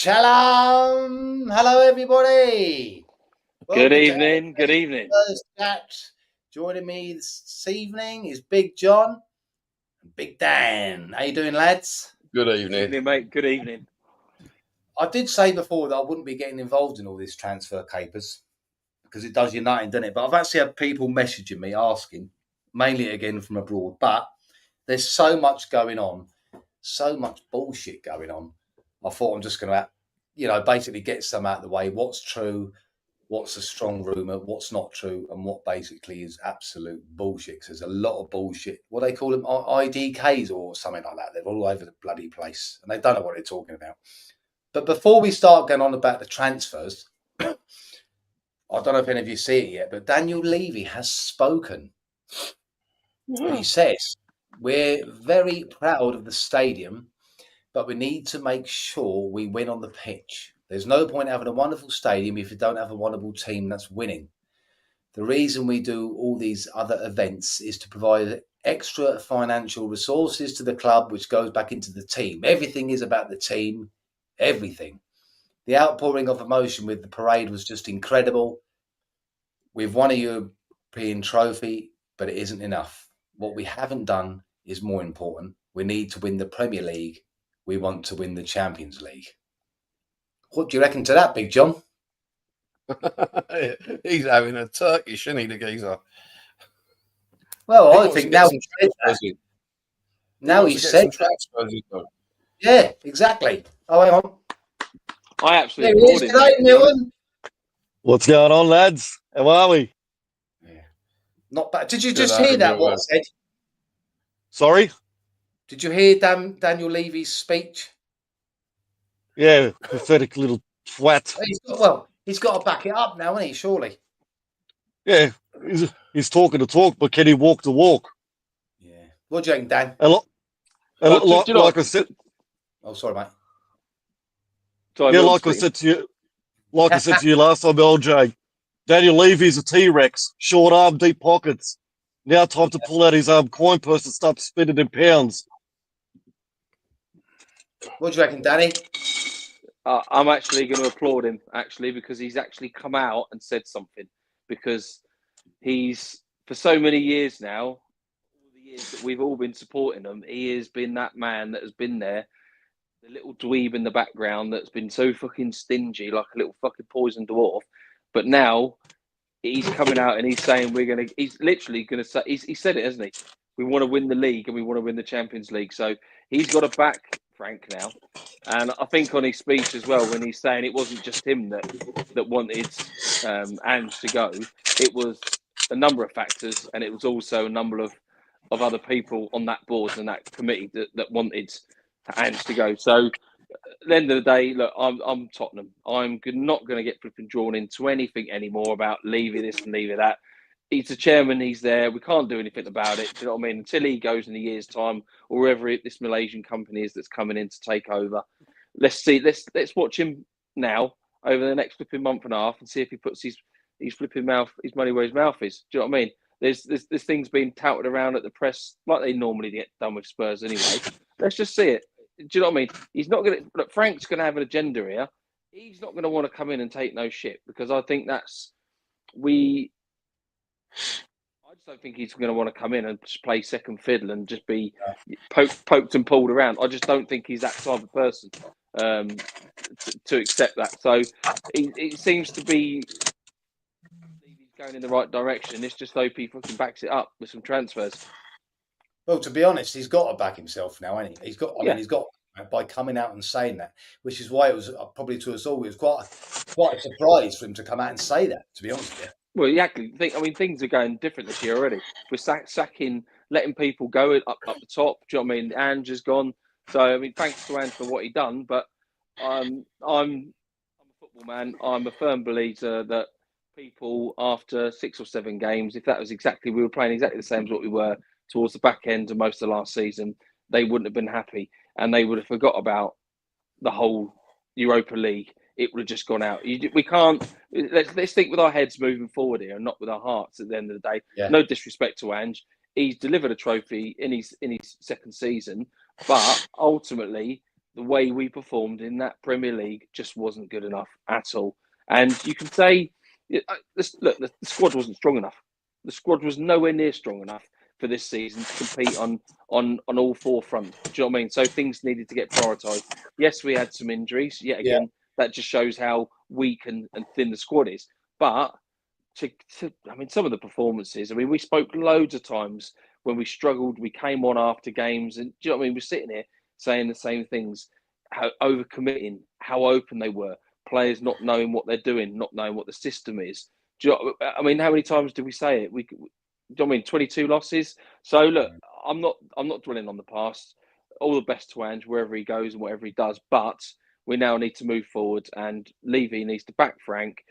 Shalom! Hello, everybody. Good evening. Good evening. Joining me this evening is Big John and Big Dan. How you doing, lads? Good evening, mate. Good evening. I did say before that I wouldn't be getting involved in all this transfer capers because it does your nutting, doesn't it? But I've actually had people messaging me asking, mainly again from abroad. But there's so much going on, so much bullshit going on. I thought I'm just going to, basically get some out of the way. What's true? What's a strong rumour? What's not true? And what basically is absolute bullshit? Because there's a lot of bullshit. What do they call them? IDKs or something like that. They're all over the bloody place. And they don't know what they're talking about. But before we start going on about the transfers, I don't know if any of you see it yet, but Daniel Levy has spoken. He says, we're very proud of the stadium, but we need to make sure we win on the pitch. There's no point having a wonderful stadium if you don't have a wonderful team that's winning. The reason we do all these other events is to provide extra financial resources to the club, which goes back into the team. Everything is about the team, everything. The outpouring of emotion with the parade was just incredible. We've won a European trophy, but it isn't enough. What we haven't done is more important. We need to win the Premier League. We want to win the Champions League. What do you reckon to that, Big John? He's having a Turkish, isn't he, the geezer? Well, I think now he said that. Now he said that. Yeah, exactly. Oh, hang on. I absolutely applaud him. What's going on, lads? How are we? Yeah. Not bad. Did you just hear that, what I said? Sorry? Did you hear Daniel Levy's speech? Yeah, pathetic little twat. He's got to back it up now, hasn't he, surely? Yeah, he's talking the talk, but can he walk the walk? Yeah. What do you reckon, Dan? Like I said... Oh, sorry, mate. Sorry, yeah, like I said to you last time, LJ, Daniel Levy's a T-Rex, short arm, deep pockets. Now time to pull out his coin purse and start spending in pounds. What do you reckon, Danny? I'm actually going to applaud him, because he's actually come out and said something. Because he's, for so many years now, all the years that we've all been supporting him, he has been that man that has been there, the little dweeb in the background that's been so fucking stingy, like a little fucking poison dwarf. But now he's coming out and he's saying he's literally going to say, he said it, hasn't he? We want to win the league and we want to win the Champions League. So he's got to back Frank now. And I think on his speech as well, when he's saying it wasn't just him that wanted Ange to go, it was a number of factors, and it was also a number of other people on that board and that committee that wanted Ange to go. So at the end of the day, look, I'm Tottenham. I'm not going to get flipping drawn into anything anymore about Levy this and Levy that. He's the chairman. He's there. We can't do anything about it. Do you know what I mean? Until he goes in a year's time, or wherever this Malaysian company is that's coming in to take over. Let's see. Let's watch him now over the next flipping month and a half and see if he puts his flipping his money where his mouth is. Do you know what I mean? There's things being touted around at the press like they normally get done with Spurs anyway. Let's just see it. Do you know what I mean? He's not going to look. Frank's going to have an agenda here. He's not going to want to come in and take no shit, because I think I just don't think he's going to want to come in and just play second fiddle and just be poked and pulled around. I just don't think he's that type of person to accept that. So it seems to be he's going in the right direction. It's just hope he fucking backs it up with some transfers. Well, to be honest, he's got to back himself now, hasn't he? He's got by coming out and saying that, which is why it was probably to us all. It was quite a surprise for him to come out and say that. To be honest with you. Well, exactly. Things are going different this year already. We're sacking, letting people go up the top. Do you know what I mean? Ange has gone. So, thanks to Ange for what he done. But I'm a football man. I'm a firm believer that people, after 6 or 7 games, if that was we were playing exactly the same as what we were towards the back end of most of last season, they wouldn't have been happy. And they would have forgot about the whole Europa League. It would have just gone out. We can't. Let's think with our heads moving forward here, and not with our hearts. At the end of the day, No disrespect to Ange, he's delivered a trophy in his second season, but ultimately the way we performed in that Premier League just wasn't good enough at all. And you can say, look, the squad wasn't strong enough. The squad was nowhere near strong enough for this season to compete on all four fronts. Do you know what I mean? So things needed to get prioritised. Yes, we had some injuries. Yet again, that just shows how weak and thin the squad is. But I mean, some of the performances. I mean, we spoke loads of times when we struggled. We came on after games, and do you know what I mean? We're sitting here saying the same things, how overcommitting, how open they were, players not knowing what they're doing, not knowing what the system is. Do you know, I mean, how many times did we say it? Do you know what I mean? 22 losses. So look, I'm not dwelling on the past. All the best to Ange wherever he goes and whatever he does, but we now need to move forward, and Levy needs to back Frank.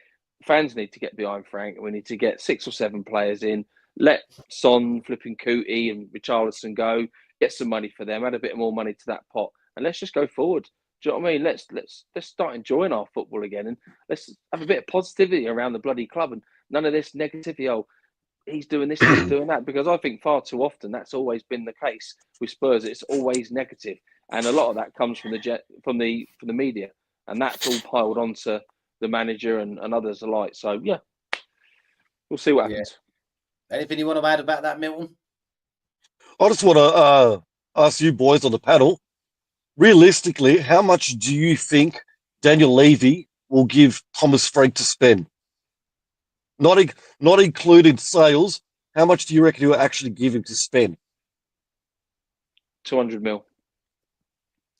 Fans need to get behind Frank. We need to get 6 or 7 players in. Let Son, Flipping Cootie, and Richarlison go. Get some money for them. Add a bit more money to that pot, and let's just go forward. Do you know what I mean? Let's start enjoying our football again, and let's have a bit of positivity around the bloody club, and none of this negativity. Oh, he's doing this, he's doing that. Because I think far too often that's always been the case with Spurs. It's always negative, and a lot of that comes from the media, and that's all piled onto the manager and others alike. So yeah, we'll see what happens. Anything you want to add about that, Milton? I just want to ask you boys on the panel, realistically, how much do you think Daniel Levy will give Thomas Frank to spend? Not including sales. How much do you reckon he'll actually give him to spend? 200 mil.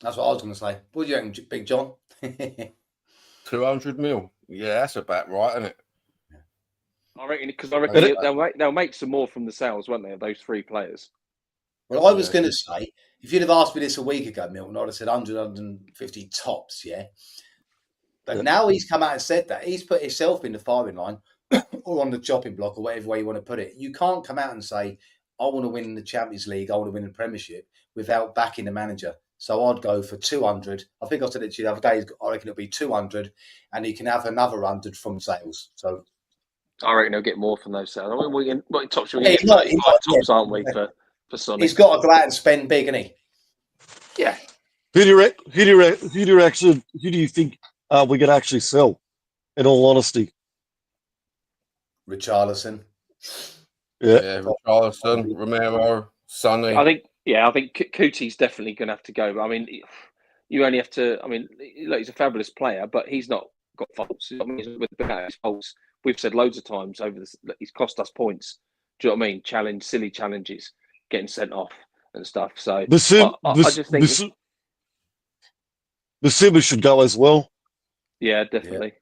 That's what I was going to say. What do you reckon, Big John? 200 mil. Yeah, that's about right, isn't it? I reckon they'll make some more from the sales, won't they, of those 3 players? Well, I was going to say, if you'd have asked me this a week ago, Milton, I'd have said 100, 150 tops, yeah? But now he's come out and said that. He's put himself in the firing line or on the chopping block or whatever way you want to put it. You can't come out and say, I want to win the Champions League, I want to win the Premiership without backing the manager. So I'd go for 200. I think I said it to you the other day. I reckon it'll be 200, and he can have another 100 from sales. So I reckon he'll get more from those sales. I mean, tops we Yeah, get 35 tops, aren't we, for Sonny? he's got to go out and spend big, isn't he? Yeah. Who do you think we could actually sell? In all honesty, Richarlison. Yeah, Richarlison, Romero, Sonny. I think Cootie's definitely going to have to go. But I mean, you only have to. I mean, look, he's a fabulous player, but he's not got faults. I mean, he's without his faults. We've said loads of times over this, he's cost us points. Do you know what I mean? Silly challenges, getting sent off and stuff. So I just think the Simba should go as well. Yeah, definitely.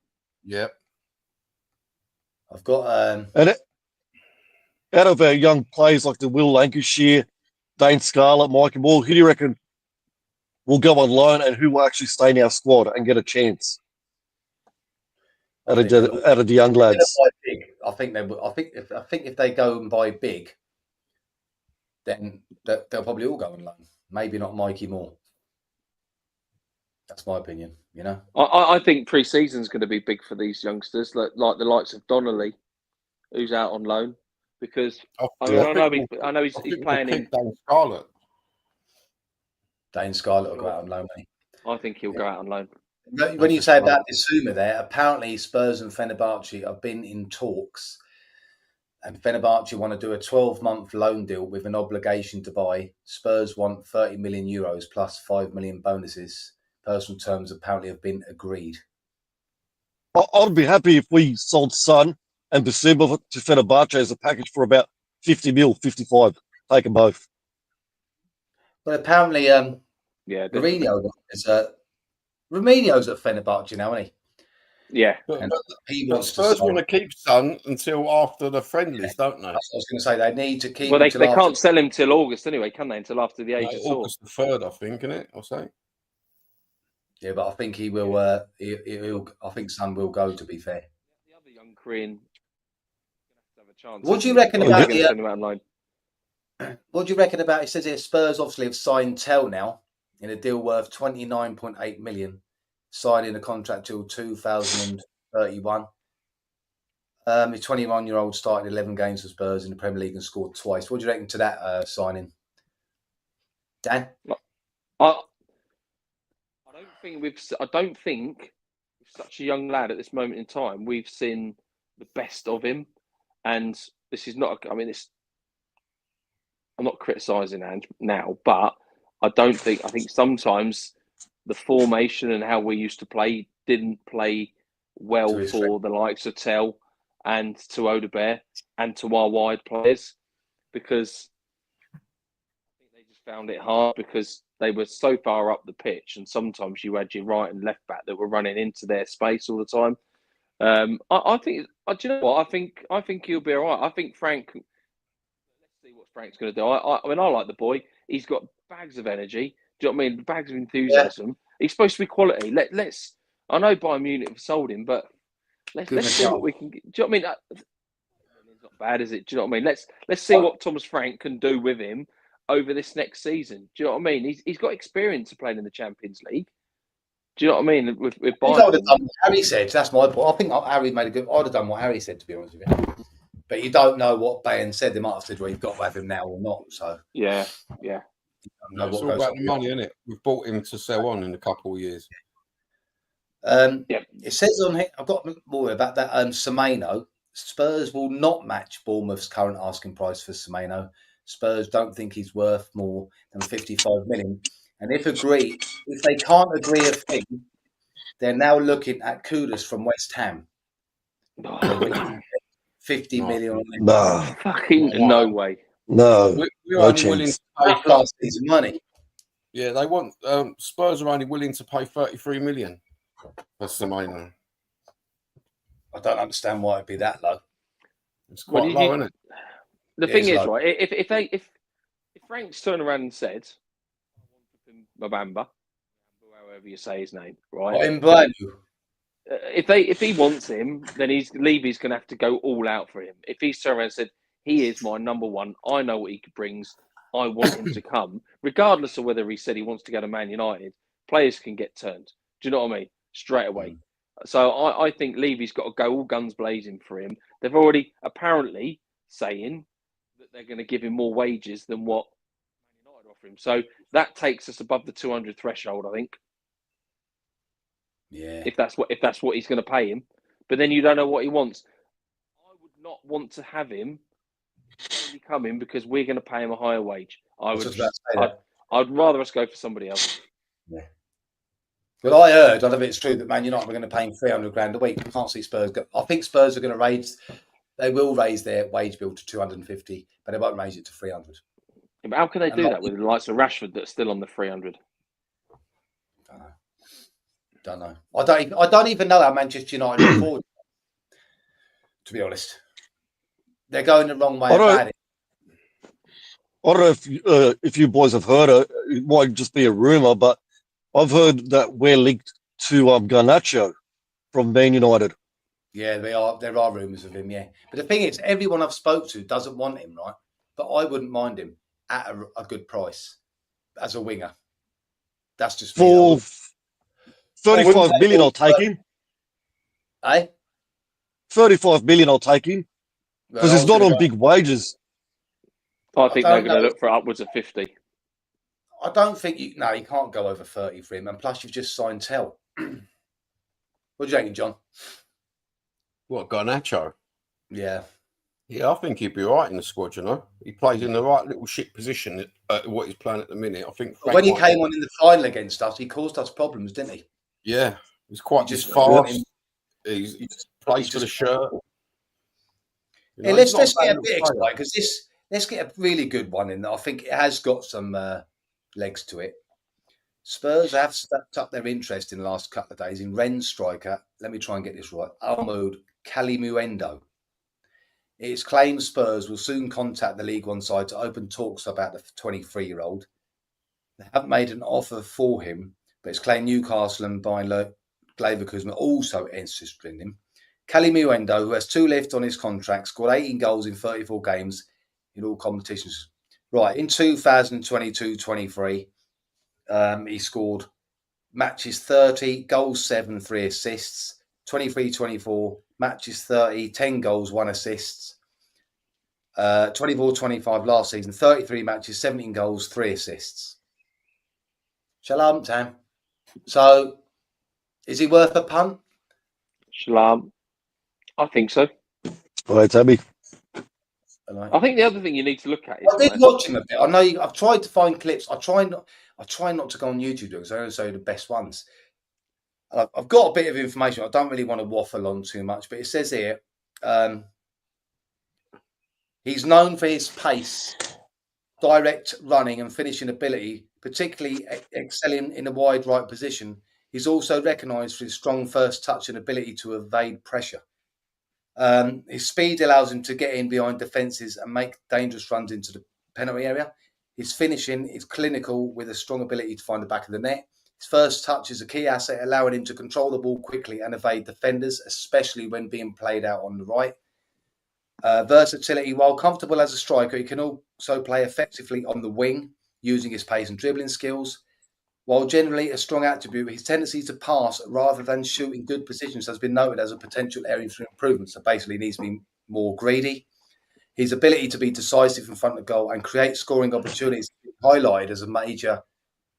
Yep. I've got and out of our young players like the Will Lancashire, Dane Scarlett, Mikey Moore, who do you reckon will go on loan and who will actually stay in our squad and get a chance? Out of the young lads. I think if they go and buy big, then they'll probably all go on loan. Maybe not Mikey Moore. That's my opinion. You know, I think pre-season is going to be big for these youngsters, like the likes of Donnelly, who's out on loan, because I know he's playing in. Dane Scarlett. Dane Scarlett will go out on loan. I think he'll go out on loan. When you say about Bissouma there, apparently Spurs and Fenerbahce have been in talks, and Fenerbahce want to do a 12-month loan deal with an obligation to buy. Spurs want 30 million euros plus 5 million bonuses. Personal terms apparently have been agreed. I'd be happy if we sold Son and Bissouma to Fenerbahce as a package for about 50 mil, 55. Take them both. But apparently, Mourinho's at Fenerbahce now, isn't he? Yeah. But Spurs want to keep Son until after the friendlies, don't they? I was going to say they need to keep. Well, they can't sell him till August anyway, can they? Until after the age of August the 3rd, I think, isn't it? I'll say. Yeah, but I think he will. I think Son will go. To be fair, the other young Korean have a chance. What do you reckon about What do you reckon about? It says here Spurs obviously have signed Tell now in a deal worth 29.8 million, signing a contract till 2031. The 21-year-old started 11 games for Spurs in the Premier League and scored twice. What do you reckon to that signing, Dan? I don't think with such a young lad at this moment in time, we've seen the best of him. And this is not. I mean, I'm not criticising Ange now, but I think sometimes the formation and how we used to play didn't play well for the likes of Tell and to Odebear and to our wide players, because I think they just found it hard because they were so far up the pitch, and sometimes you had your right and left back that were running into their space all the time. I think. Do you know what? I think he'll be all right. I think Frank. Let's see what Frank's going to do. I mean, I like the boy. He's got bags of energy. Do you know what I mean? Bags of enthusiasm. Yeah. He's supposed to be quality. Let's. I know Bayern Munich have sold him, but let's see what we can get. Do you know what I mean? It's not bad, is it? Do you know what I mean? Let's see what Thomas Frank can do with him over this next season. Do you know what I mean? He's got experience of playing in the Champions League. Do you know what I mean? With Bayern. I would have done what Harry said. That's my point. I think Harry made a good. I'd have done what Harry said, to be honest with you. But you don't know what Bayern said. They might have said, "Well, you've got to have him now or not." So yeah. It's all about the money, isn't it? We've bought him to sell on in a couple of years. It says on here. I've got more about that. Semenyo. Spurs will not match Bournemouth's current asking price for Semenyo. Spurs don't think he's worth more than 55 million. And if they can't agree a thing, they're now looking at Kudus from West Ham. 50 million. No. Fucking no way. No. We're only willing to pay last season money. Yeah, they want Spurs are only willing to pay 33 million for Semenyo. I don't understand why it'd be that low. It's quite low, isn't it? The thing is, right? If Frank's turned around and said, Mabamba, however you say his name, right? If he wants him, then Levy's going to have to go all out for him. If he's turned around and said, he is my number one, I know what he brings, I want him to come, regardless of whether he said he wants to go to Man United, players can get turned. Do you know what I mean? Straight away. So I think Levy's got to go all guns blazing for him. They've already apparently saying that they're going to give him more wages than what Man United offer him. So that takes us above the 200 threshold, I think. Yeah. If that's what he's going to pay him, but then you don't know what he wants. I would not want to have him only come in because we're going to pay him a higher wage. I'd rather us go for somebody else. Yeah. Well, I heard, I don't know if it's true, that Man United are going to pay him 300 grand a week. I can't see Spurs. I think Spurs are going to they will raise their wage bill to 250, but they won't raise it to 300. Yeah, but how can they do that with the likes of Rashford that's still on the 300? Don't know. I don't even know how Manchester United are forward. To be honest, they're going the wrong way about it. I don't know if you boys have heard it. It might just be a rumor, but I've heard that we're linked to Garnacho from Man United. Yeah, there are rumours of him. Yeah, but the thing is, everyone I've spoke to doesn't want him, right? But I wouldn't mind him at a good price as a winger. That's just for 35 million. I'll take him. Eh? 35 million. I'll take him because he's not on big wages. I think they're going to look for upwards of 50. I don't think you can't go over 30 for him. And plus, you've just signed Tell. What do you think, John? What, Garnacho? Yeah. Yeah, I think he'd be all right in the squad, you know. He plays in the right little shit position at what he's playing at the minute. I think when he came on in the final against us, he caused us problems, didn't he? Yeah. He's quite just fast. He plays for the shirt. You know, hey, let's get a bit excited because let's get a really good one in there. I think it has got some legs to it. Spurs have stepped up their interest in the last couple of days in Rennes striker. Let me try and get this right. Ahmed Kalimuendo. It is claimed Spurs will soon contact the League One side to open talks about the 23-year-old. They haven't made an offer for him, but it's claimed Newcastle and Bayer Leverkusen are also interested in him. Kalimuendo, who has 2 left on his contract, scored 18 goals in 34 games in all competitions. Right, in 2022-23, he scored matches 30, goals 7, 3 assists. 23-24, matches 30, 10 goals, 1 assist. 24-25 last season, 33 matches, 17 goals, 3 assists. Shalom, Tam. So, is he worth a punt? Shalom. I think so. All right, Tabby. I think the other thing you need to look at is I did watch him a bit. I know I've tried to find clips. I try not to go on YouTube because I only show the best ones. I've got a bit of information. I don't really want to waffle on too much, but it says here he's known for his pace, direct running and finishing ability, particularly excelling in a wide right position. He's also recognised for his strong first touch and ability to evade pressure. His speed allows him to get in behind defences and make dangerous runs into the penalty area. His finishing is clinical with a strong ability to find the back of the net. His first touch is a key asset, allowing him to control the ball quickly and evade defenders, especially when being played out on the right. Versatility, while comfortable as a striker, he can also play effectively on the wing, using his pace and dribbling skills. While generally a strong attribute, his tendency to pass rather than shoot in good positions has been noted as a potential area for improvement. So basically, he needs to be more greedy. His ability to be decisive in front of goal and create scoring opportunities is highlighted as a major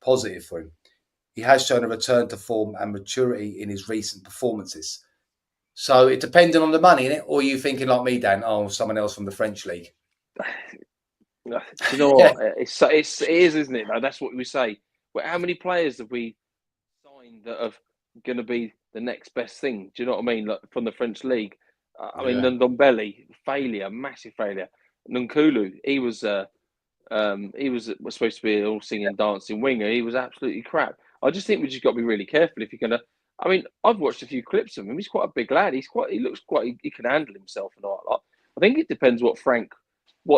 positive for him. He has shown a return to form and maturity in his recent performances. So it depends on the money, innit? Or are you thinking like me, Dan? Oh, someone else from the French league. Do you know what? It is, isn't it? That's what we say. Well, how many players have we signed that are going to be the next best thing? Do you know what I mean? Like from the French league. I mean, Ndombele, failure, massive failure. Nkulu, he was supposed to be an all singing, dancing winger. He was absolutely crap. I just think we just got to be really careful if you're going to. I mean, I've watched a few clips of him. He's quite a big lad. He looks quite. He can handle himself and all that. I think it depends what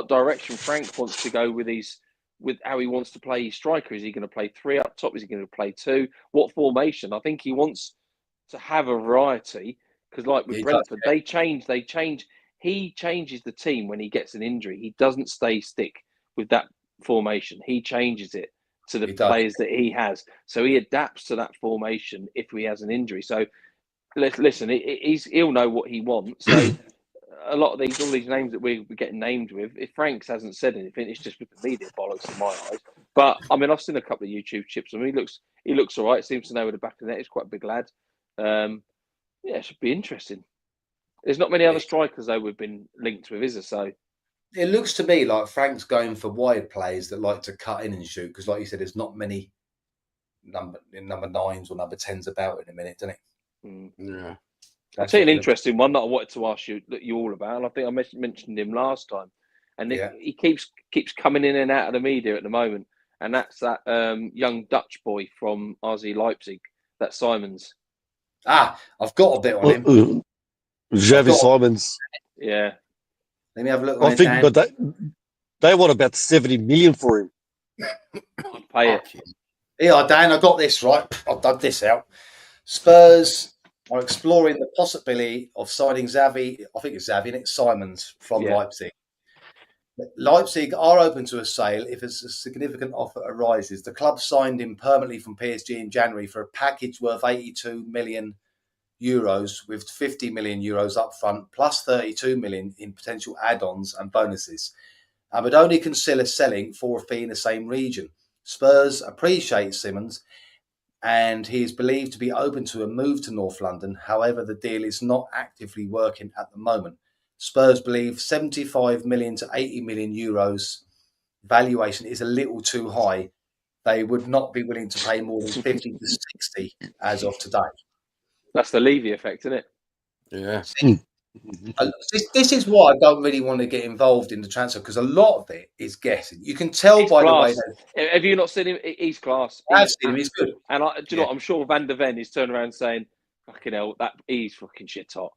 direction Frank wants to go with how he wants to play his striker. Is he going to play 3 up top? Is he going to play 2? What formation? I think he wants to have a variety because, like with Brentford, they change. He changes the team when he gets an injury. He doesn't stick with that formation. He changes it to the players that he has. So he adapts to that formation if he has an injury. So listen, he'll know what he wants. So a lot of all these names that we're getting named with, if Franks hasn't said anything, it's just with the media bollocks in my eyes. But I mean, I've seen a couple of YouTube chips. I mean, he looks all right. Seems to know where the back of the net. He's quite a big lad. Yeah, it should be interesting. There's not many other strikers though we've been linked with, is there? So it looks to me like Frank's going for wide players that like to cut in and shoot because, like you said, there's not many number 9s or number 10s about in a minute, doesn't it? Yeah. I'll tell you an interesting one that I wanted to ask you all about. And I think I mentioned him last time, and he keeps coming in and out of the media at the moment. And that's that young Dutch boy from RZ Leipzig, that Simons. I've got a bit on him. Xavi Simons. Yeah. Let me have a look. I think, Dan. But they want about 70 million for him. I'd pay it. Yeah, Dan, I got this right. I've dug this out. Spurs are exploring the possibility of signing Xavi. I think it's Xavi, and it's Simons from Leipzig. Leipzig are open to a sale if a significant offer arises. The club signed him permanently from PSG in January for a package worth 82 million euros with 50 million euros up front plus 32 million in potential add-ons and bonuses, and would only consider selling for a fee in the same region. Spurs appreciate Simons and he is believed to be open to a move to North London. However, the deal is not actively working at the moment. Spurs believe 75 million to 80 million euros valuation is a little too high. They would not be willing to pay more than 50 to 60 as of today. That's the Levy effect, isn't it? Yeah. This is why I don't really want to get involved in the transfer because a lot of it is guessing. You can tell by class. the way. Have you not seen him? He's class. I've seen him. He's good. And do you know what? I'm sure Van der Ven is turning around saying, "Fucking hell, he's fucking shit hot.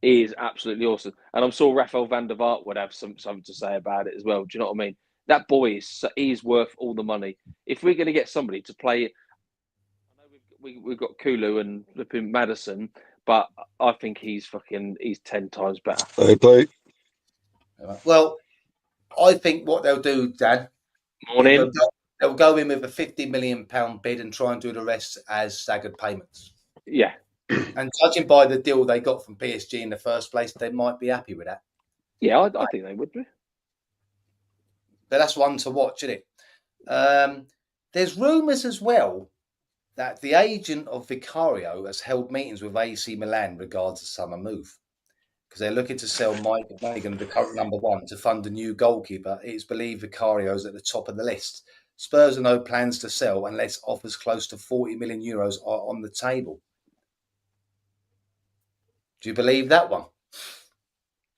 He is absolutely awesome." And I'm sure Rafael van der Vaart would have something to say about it as well. Do you know what I mean? That boy is worth all the money. If we're going to get somebody to play it, I know we've got Kulu and flipping Madison, but I think he's 10 times better. Okay. Well, I think what they'll do, Dan, they'll go in with a £50 million bid and try and do the rest as staggered payments. Yeah. And judging by the deal they got from PSG in the first place, they might be happy with that. Yeah, I think they would be. But that's one to watch, isn't it? There's rumours as well that the agent of Vicario has held meetings with AC Milan regards the summer move because they're looking to sell Mike Magan, the current number one, to fund a new goalkeeper. It's believed Vicario's at the top of the list. Spurs have no plans to sell unless offers close to 40 million euros are on the table. Do you believe that one?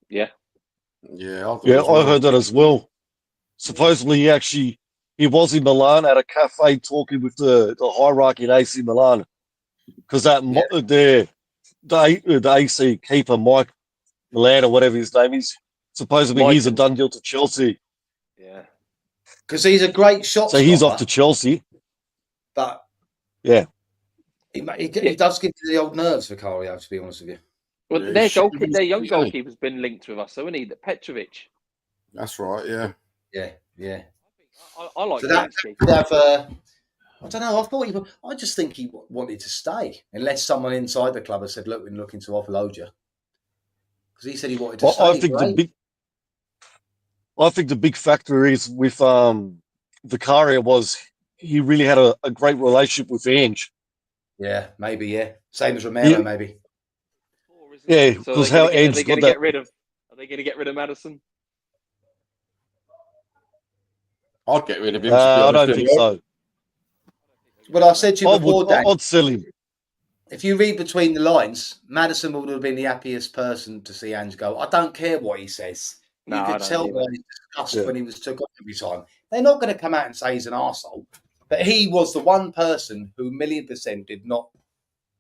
Yeah. Yeah, I heard that as well. Supposedly, he was in Milan at a cafe talking with the hierarchy at AC Milan because the AC keeper Mike Milan or whatever his name is, supposedly he's a done deal to Chelsea. Yeah, because he's a great shot so stopper. He's off to Chelsea. But yeah, he does give you the old nerves, Vicario, to be honest with you. Well, Yeah, their young goalkeeper's been linked with us, hasn't he? That Petrovic. That's right. Yeah. Yeah. I like So that. I don't know. I just think he wanted to stay, unless someone inside the club has said, "Look, we're looking to offload you," because he said he wanted to stay. I think the big factor is with Vicario was he really had a great relationship with Ange. Yeah, maybe. Yeah, same as Romero, maybe. Yeah, So because how Ange are they going to get rid of Maddison? I'd get rid of him. I don't think so. Well, I said to you before, Dan, I'd sell him. if you read between the lines, Maddison would have been the happiest person to see Ange go. I don't care what he says. You could tell by his disgust when he was took off every time. They're not going to come out and say he's an arsehole. But he was the one person who 1,000,000% did not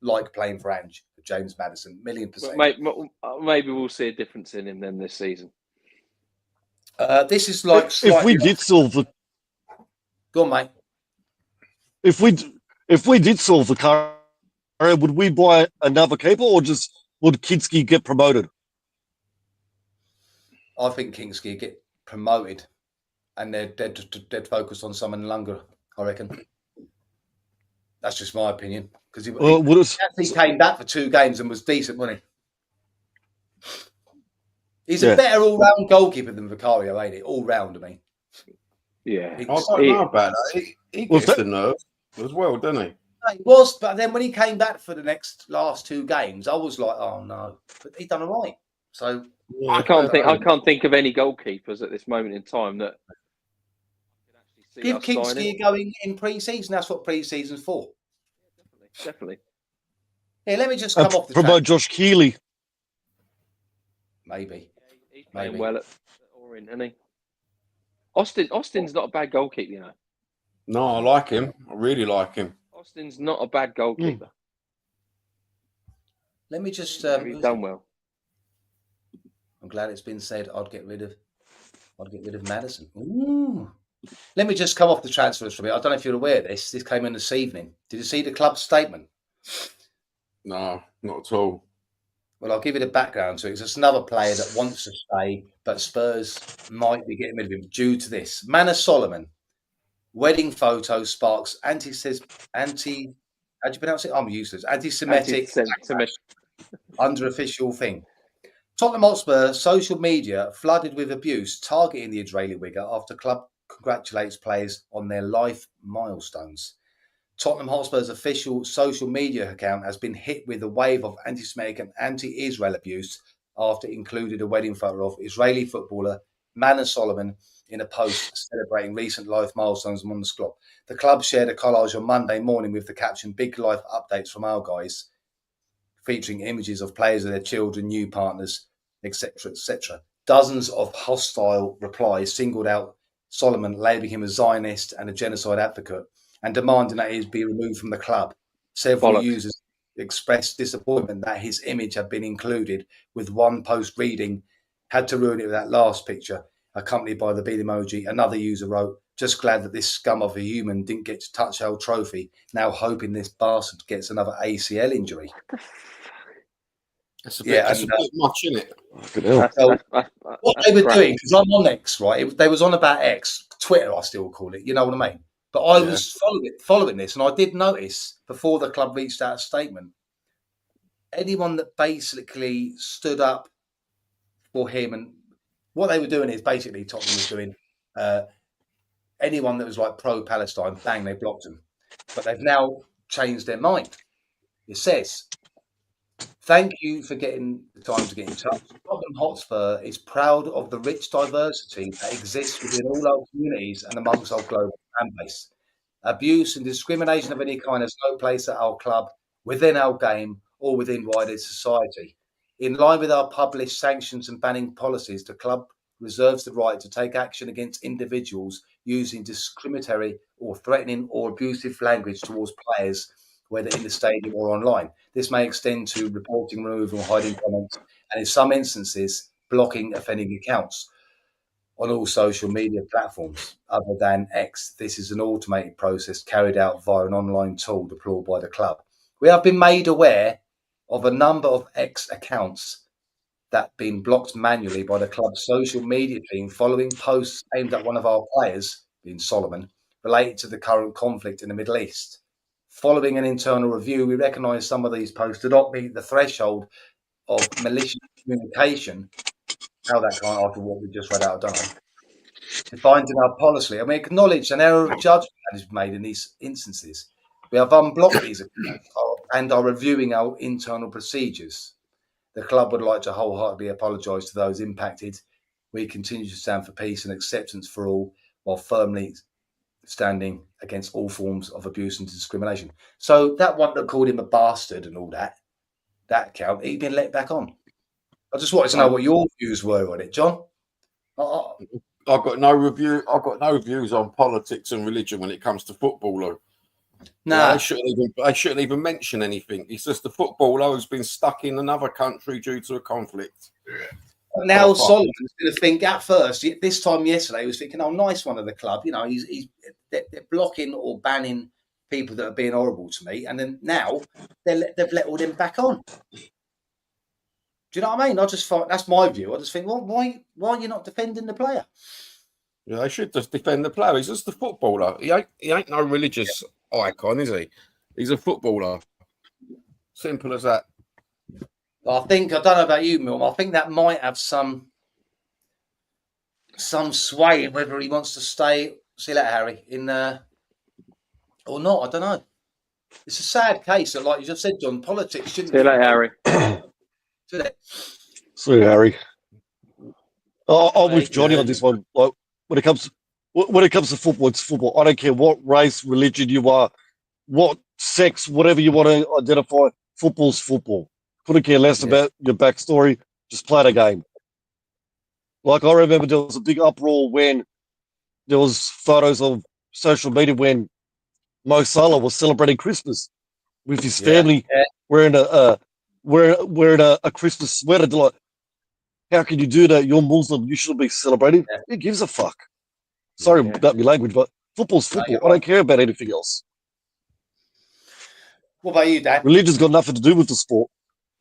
like playing for Ange, James Maddison. 1,000,000%. Maybe we'll see a difference in him then this season. This is like if we did solve the. Go on, mate. If we did solve the car, would we buy another keeper or just would Kinski get promoted? I think Kinski get promoted, and they'd focus on someone longer. I reckon. That's just my opinion because he came back for 2 games and was decent, wasn't he? He's a better all-round goalkeeper than Vicario, ain't he? All-round, I mean. Yeah. I don't know about that. He gets the nerve as well, doesn't he? He was, but then when he came back for the last 2 games, I was like, oh no. But he done all right. So yeah, I can't think of any goalkeepers at this moment in time that give Kinski going in pre-season. That's what pre-season's for. Yeah, definitely. Yeah, let me just come off the promote Josh Keeley. Maybe. He's playing well at Orient, isn't he? Austin's not a bad goalkeeper, you know. No, I like him. I really like him. Austin's not a bad goalkeeper. Let me just. He's done well. I'm glad it's been said. I'd get rid of Maddison. Ooh. Let me just come off the transfers for a bit. I don't know if you're aware of this. This came in this evening. Did you see the club's statement? No, not at all. Well, I'll give you the background to it. It's just another player that wants to stay, but Spurs might be getting rid of him due to this. Manor Solomon, wedding photo sparks how do you pronounce it? I'm useless. Anti-Semitic under official thing. Tottenham Hotspur social media flooded with abuse targeting the Israeli winger after club congratulates players on their life milestones. Tottenham Hotspur's official social media account has been hit with a wave of anti-Semitic and anti-Israel abuse after it included a wedding photo of Israeli footballer Manor Solomon in a post celebrating recent life milestones among the club. The club shared a collage on Monday morning with the caption "Big life updates from our guys," featuring images of players with their children, new partners, etc., etc. Dozens of hostile replies singled out Solomon, labelling him a Zionist and a genocide advocate, and demanding that he be removed from the club. Several users expressed disappointment that his image had been included, with one post reading, "Had to ruin it with that last picture," accompanied by the bead emoji. Another user wrote, "Just glad that this scum of a human didn't get to touch our trophy, now hoping this bastard gets another ACL injury." That's a bit much, isn't it? What they were doing, because I'm on X, right? They was on about X, Twitter, I still call it. You know what I mean? But I was following this, and I did notice before the club reached out a statement, anyone that basically stood up for him, and what they were doing is basically Tottenham was doing anyone that was like pro-Palestine, bang, they blocked them. But they've now changed their mind. It says, "Thank you for getting the time to get in touch. Tottenham Hotspur is proud of the rich diversity that exists within all our communities and amongst our global fan base. Abuse and discrimination of any kind has no place at our club, within our game, or within wider society. In line with our published sanctions and banning policies, the club reserves the right to take action against individuals using discriminatory or threatening or abusive language towards players, whether in the stadium or online. This may extend to reporting, removal, hiding comments, and in some instances, blocking offending accounts on all social media platforms other than X. This is an automated process carried out via an online tool deployed by the club. We have been made aware of a number of X accounts that have been blocked manually by the club's social media team following posts aimed at one of our players, being Solomon, related to the current conflict in the Middle East. Following an internal review, we recognise some of these posts do not meet the threshold of malicious communication. How that can't, after what we just read out, I don't know. Defined in our policy, and we acknowledge an error of judgment that is made in these instances. We have unblocked these accounts and are reviewing our internal procedures. The club would like to wholeheartedly apologise to those impacted. We continue to stand for peace and acceptance for all, while firmly standing against all forms of abuse and discrimination. So that one that called him a bastard and all that account, he'd been let back on. I just wanted to know what your views were on it, John. I've got no review. I've got no views on politics and religion when it comes to footballer. Nah, They shouldn't even mention anything. It's just the footballer who's been stuck in another country due to a conflict. Now Solomon's going to think at first. This time yesterday, he was thinking, "Oh, nice one of the club." You know, they're blocking or banning people that are being horrible to me, and then now they've let all them back on. Do you know what I mean? I just find that's my view. I just think, well, why are you not defending the player? Yeah, they should just defend the player. He's just a footballer. He ain't no religious icon, is he? He's a footballer. Simple as that. I think, I don't know about you, Milm, I think that might have some sway in whether he wants to stay. See that, Harry, in or not. I don't know. It's a sad case. Like you just said, John, politics shouldn't. See that, Harry. See, Harry. I'm with Johnny on this one. Like when it comes to football, it's football. I don't care what race, religion you are, what sex, whatever you want to identify. Football's football. Couldn't care less about your backstory. Just play the game. Like I remember there was a big uproar when there was photos of social media when Mo Salah was celebrating Christmas with his family wearing a Christmas sweater. They're like, how can you do that? You're Muslim. You shouldn't be celebrating. Who gives a fuck? Sorry about my language, but football's football. I don't care about anything else. What about you, Dan? Religion's got nothing to do with the sport.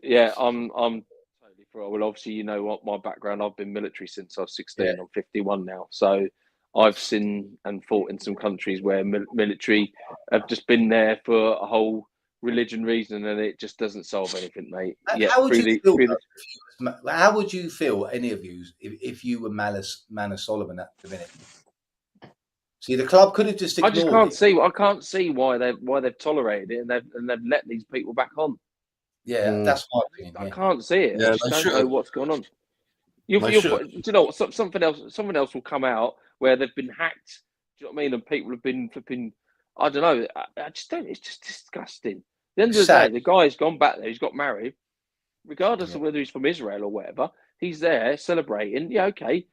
Yeah, I'm totally for it. Well, obviously, you know what my background. I've been military since I was 16. I'm 51 now, so I've seen and fought in some countries where military have just been there for a whole religion reason, and it just doesn't solve anything, mate. How would you feel, any of you, if you were Manor Solomon at the minute? See, the club could have just ignored I can't see why they've tolerated it and they've let these people back on. Yeah, that's my opinion. I can't see it. Yeah, I just don't know what's going on. Do you know what? Someone else will come out where they've been hacked. Do you know what I mean? And people have been flipping. I don't know. I just don't. It's just disgusting. At the end of the day, the guy's gone back there. He's got married, regardless of whether he's from Israel or whatever. He's there celebrating. Yeah, okay.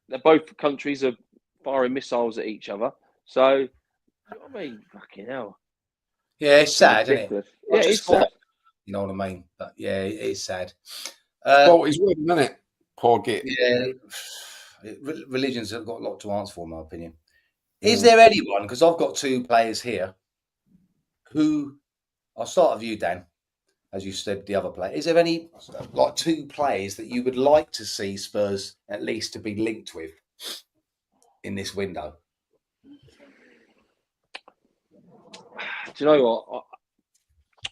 They're both countries are firing missiles at each other. So, you know what I mean? Fucking hell. Yeah, it's sad, isn't it? Yeah, it's sad. You know what I mean? But yeah, it is sad. Well, he's winning, isn't it? Poor git. Yeah, religions have got a lot to answer for, in my opinion. Is there anyone, because I've got two players here, who, I'll start with you, Dan, as you said, the other player. Is there any, like, two players that you would like to see Spurs at least to be linked with in this window? Do you know what?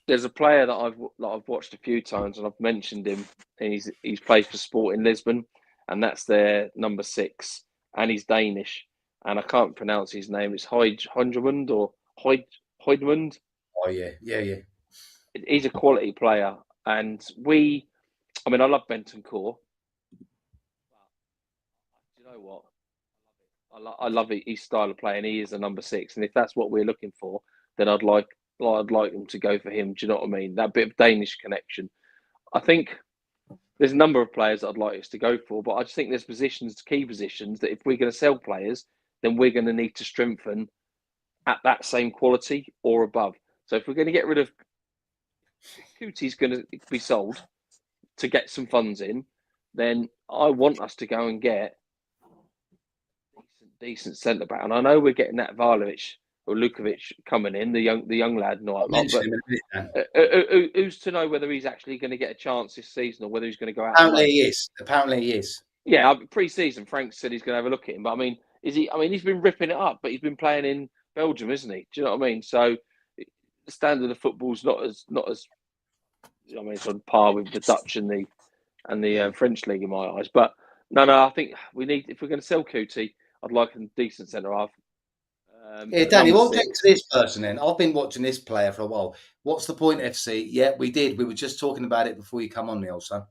There's a player that I've watched a few times, and I've mentioned him. And he's played for Sport in Lisbon, and that's their number 6, and he's Danish, and I can't pronounce his name. It's Heidmund or Heidmund. Oh yeah. He's a quality player, and I love Bentancur. Do you know what? I love his style of play, and he is a number 6. And if that's what we're looking for, then I'd like them to go for him. Do you know what I mean? That bit of Danish connection. I think there's a number of players that I'd like us to go for, but I just think there's key positions, that if we're going to sell players, then we're going to need to strengthen at that same quality or above. So if we're going to get rid of Coutie's going to be sold to get some funds in, then I want us to go and get decent centre back. And I know we're getting that Vlahovic or Lukovic coming in, the young lad, but who's to know whether he's actually going to get a chance this season or whether he's going to go out? Apparently he is. Yeah, pre-season, Frank said he's going to have a look at him. But I mean, is he? I mean, he's been ripping it up, but he's been playing in Belgium, isn't he? Do you know what I mean? So the standard of football's not as it's on par with the Dutch and the French league in my eyes. But no, I think we need, if we're going to sell Coutie, I'd like a decent centre half. Danny, we'll get to this person then. I've been watching this player for a while. What's the point, FC? Yeah, we did. We were just talking about it before you come on, Neil. So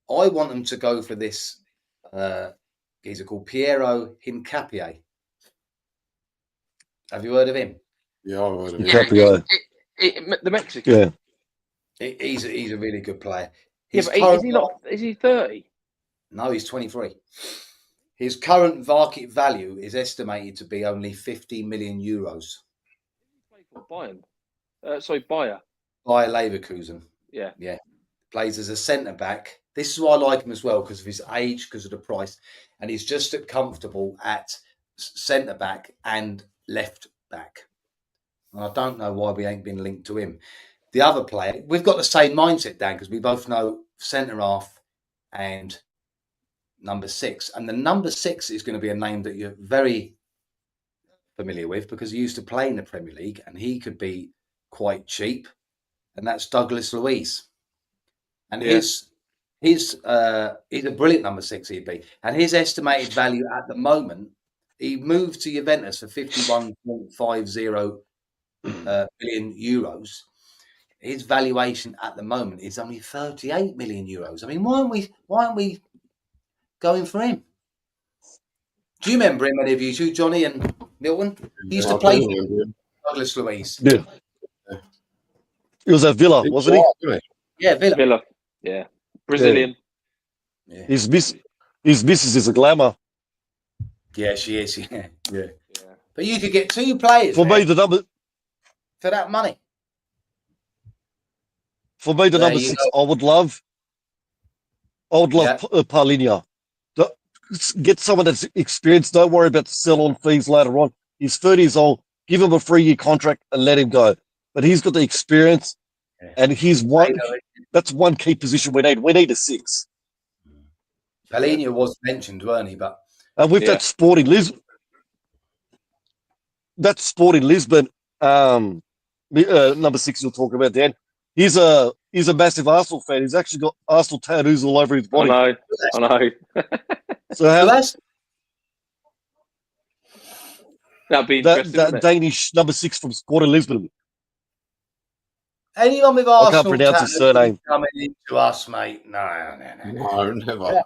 I want them to go for this. He's called Piero Hincapié. Have you heard of him? Yeah, I've heard of him. The Mexican. Yeah. He's a really good player. Is he not? Is he 30? No, he's 23. His current market value is estimated to be only 50 million euros. Bayern. Bayer. Bayer Leverkusen. Yeah. Plays as a centre back. This is why I like him as well, because of his age, because of the price, and he's just comfortable at centre back and left back. And I don't know why we ain't been linked to him. The other player, we've got the same mindset, Dan, because we both know centre half and number 6. And the number 6 is going to be a name that you're very familiar with because he used to play in the Premier League and he could be quite cheap. And that's Douglas Luiz. And he's a brilliant number 6 he'd be. And his estimated value at the moment, he moved to Juventus for 51.50 million euros. His valuation at the moment is only 38 million euros. I mean, why aren't we going for him? Do you remember him, any of you two, Johnny and Milton? He used to play Douglas Luiz. Yeah. He was at Villa, wasn't he? Yeah, Villa. Yeah. Brazilian. Yeah. His missus is a glamour. Yeah, she is. Yeah. But you could get 2 players For me, the number for that money. For me, the number 6, I would love Paulinho. Get someone that's experienced. Don't worry about the sell-on fees later on. He's 30 years old. Give him a 3-year contract and let him go. But he's got the experience, and that's one key position we need. We need a 6. Paulinho was mentioned, weren't he? But with that Sporting Lisbon, number 6 you're talking about, Dan. He's a massive Arsenal fan. He's actually got Arsenal tattoos all over his body. I know. So that'd be interesting. That Danish number 6 from Sporting Lisbon. Anyone with Arsenal, I can't pronounce his surname. Coming into us, mate. No, never.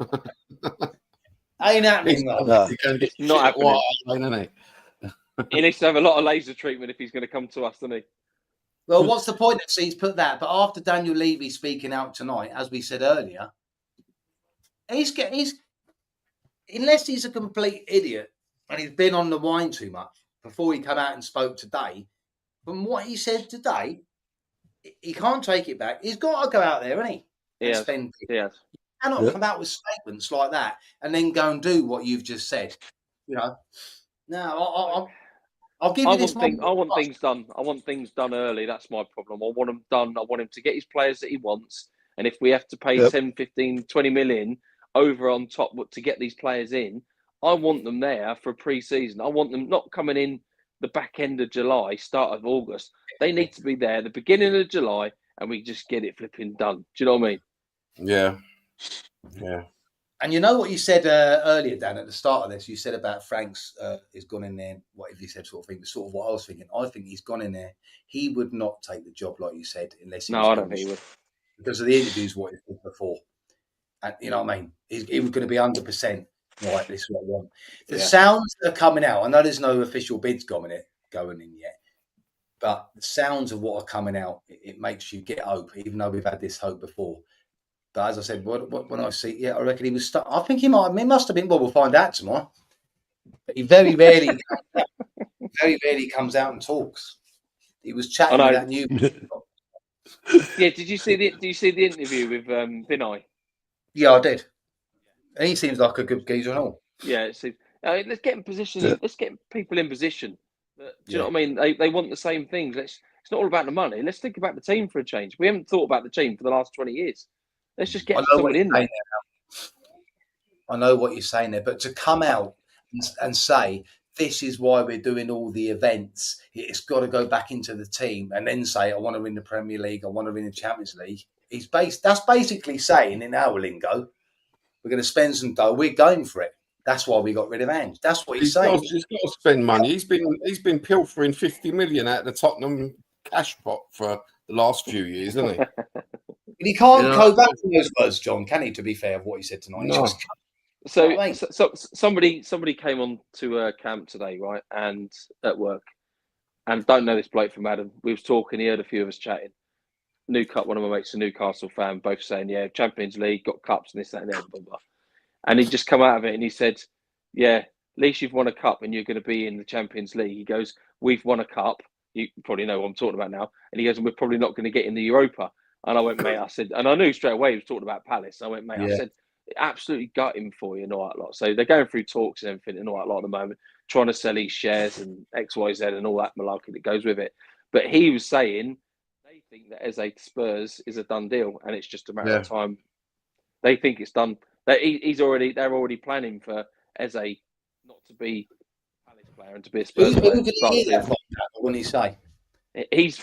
Ain't happening. No. It's not happening. He needs to have a lot of laser treatment if he's going to come to us, doesn't he? Well, what's the point if he's put that? But after Daniel Levy speaking out tonight, as we said earlier, he's unless he's a complete idiot and he's been on the wine too much before he came out and spoke today. From what he said today, he can't take it back. He's got to go out there, hasn't he? Yes. You cannot come out with statements like that and then go and do what you've just said. You know, no, I'll give you this. I want things done. I want things done early. That's my problem. I want them done. I want him to get his players that he wants. And if we have to pay 10, 15, 20 million over on top to get these players in, I want them there for pre-season. I want them not coming in the back end of July, start of August. They need to be there at the beginning of July, and we just get it flipping done. Do you know what I mean? Yeah. And you know what you said earlier, Dan, at the start of this, you said about Frank's has gone in there, whatever you said, sort of thing, sort of what I was thinking. I think he's gone in there. He would not take the job, like you said, unless he was No, I don't think he would. because of the interviews, what he did before. And you know what I mean? He was going to be 100%. Right, this is what I want. The sounds that are coming out, I know there's no official bids going in yet, but the sounds of what are coming out, it makes you get hope, even though we've had this hope before. But as I said, when I see, I reckon he was stuck. I think he must have been. Well, we'll find out tomorrow. But he very rarely comes out and talks. He was chatting with that new. Yeah, did you see the interview with Vinay? Yeah, I did. And he seems like a good geezer and all. Yeah, let's get in position. Yeah. Let's get people in position. Do you know what I mean? They want the same things. It's not all about the money. Let's think about the team for a change. We haven't thought about the team for the last 20 years. Let's just get someone in there. I know what you're saying there, but to come out and say this is why we're doing all the events, it's got to go back into the team, and then say I want to win the Premier League, I want to win the Champions League. That's basically saying in our lingo, we're going to spend some dough. We're going for it. That's why we got rid of Ange. That's what he's saying. He's got to spend money. He's been pilfering 50 million out of the Tottenham cash pot for the last few years, hasn't he? But he can't go back to those words, John, can he? To be fair, of what he said tonight. No. So somebody came on to camp today, right, and at work, and don't know this bloke from Adam. We was talking. He heard a few of us chatting. One of my mates, a Newcastle fan, both saying, "Yeah, Champions League, got cups and this, that, and the other." Blah, blah. And he just come out of it and he said, "Yeah, at least you've won a cup and you're going to be in the Champions League." He goes, "We've won a cup. You probably know what I'm talking about now." And he goes, "And we're probably not going to get in the Europa." And I went, "Mate," I said, and I knew straight away he was talking about Palace. I went, "Mate," I said, absolutely gut him for you and all that lot. So they're going through talks and everything and all that lot at the moment, trying to sell his shares and X, Y, Z and all that malarkey that goes with it. But he was saying they think that as a Spurs is a done deal and it's just a matter of time. They think it's done. They're already planning for Eze not to be a Palace player and to be a Spurs player. What did he say? He's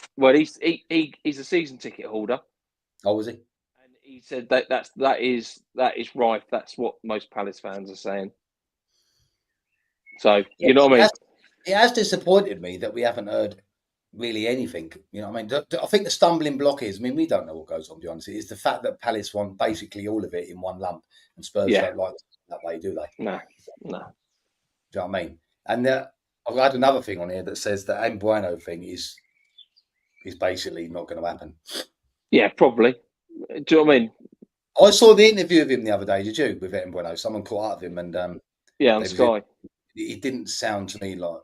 a season ticket holder. Oh, was he? And he said that is rife. That's what most Palace fans are saying. So you know what I mean? It has disappointed me that we haven't heard really anything. You know what I mean? I think the stumbling block is, we don't know what goes on, to be honest. It's the fact that Palace want basically all of it in one lump and Spurs don't like that way, do they? No. Do you know what I mean? And I've had another thing on here that says that Bueno thing is basically not going to happen. Yeah, probably. Do you know what I mean? I saw the interview of him the other day, did you, with Bueno? Someone caught up of him and on Sky. It didn't sound to me like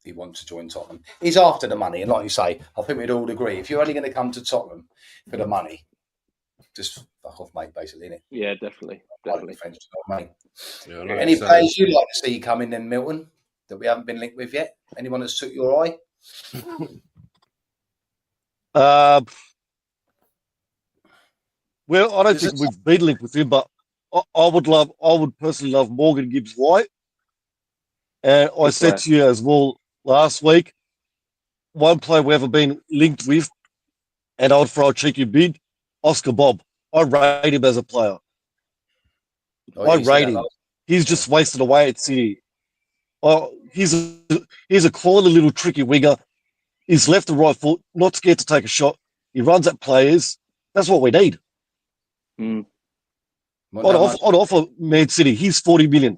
he wants to join Tottenham. He's after the money, and like you say, I think we'd all agree. If you're only going to come to Tottenham for the money, just fuck off, mate, basically, innit? Yeah, definitely. Mate. Any players you'd like to see come in then, Milton, that we haven't been linked with yet? Anyone that's took your eye? Well, I don't think we've been linked with him, but I would personally love Morgan Gibbs-White. And I said to you as well last week, one player we haven't been linked with, and I'd throw a cheeky bid, Oscar Bob. I rate him as a player. I rate him. He's just wasted away at City. He's a quality little tricky winger. He's left and right foot, not scared to take a shot. He runs at players. That's what we need. Mm. I'd offer Man City. He's 40 million.